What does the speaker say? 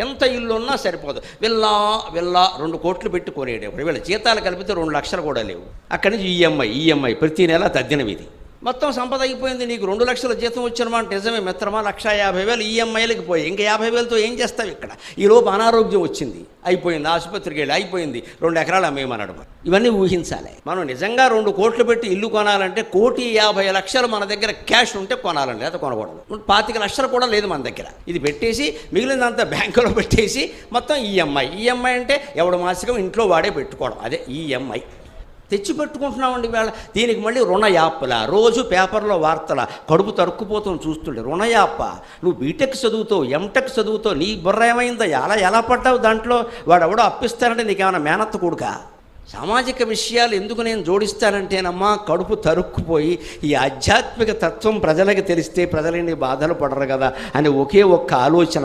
ఎంత ఇల్లు ఉన్నా సరిపోదు. వెళ్ళా 2 కోట్లు పెట్టి కొనేటప్పుడు వీళ్ళ జీతాలు కలిపితే 2 లక్షలు కూడా లేవు. అక్కడి నుంచి ఈఎంఐ ప్రతి నెల తద్దినవిది. మొత్తం సంపద అయిపోయింది. నీకు 2 లక్షల జీతం వచ్చినమాట నిజమే మిత్రమా, 1,50,000 ఈఎంఐలకి పోయి ఇంకా 50,000తో ఏం చేస్తావు ఇక్కడ? ఈలోపు అనారోగ్యం వచ్చింది, అయిపోయింది, ఆసుపత్రికి వెళ్ళి అయిపోయింది, 2 ఎకరాలు అమ్మేయమన్నాడు. ఇవన్నీ ఊహించాలి. మనం నిజంగా 2 కోట్లు పెట్టి ఇల్లు కొనాలంటే 1,50,00,000 మన దగ్గర క్యాష్ ఉంటే కొనాలండి, లేదా కొనకూడదు. 25 లక్షలు కూడా లేదు మన దగ్గర. ఇది పెట్టేసి మిగిలినంతా బ్యాంకులో పెట్టేసి మొత్తం ఈఎంఐ అంటే ఎవడు మాసికం ఇంట్లో వాడే పెట్టుకోవడం, అదే ఈఎంఐ తెచ్చి పెట్టుకుంటున్నామండి వేళ. దీనికి మళ్ళీ రుణ యాప్లా, రోజు పేపర్లో వార్తల కడుపు తరుక్కుపోతాం చూస్తుండే. రుణ యాప్ప, నువ్వు బీటెక్ చదువుతావు, ఎంటెక్ చదువుతావు, నీ బుర్ర ఏమైందో, ఎలా పడ్డావు దాంట్లో? వాడు ఎవడో అప్పిస్తానంటే నీకేమైనా మేనత్త కొడుకా? సామాజిక విషయాలు ఎందుకు నేను జోడిస్తానంటేనమ్మా, కడుపు తరుక్కుపోయి ఈ ఆధ్యాత్మిక తత్వం ప్రజలకు తెలిస్తే ప్రజలని బాధలు పడరు కదా అని ఒకే ఒక్క ఆలోచన.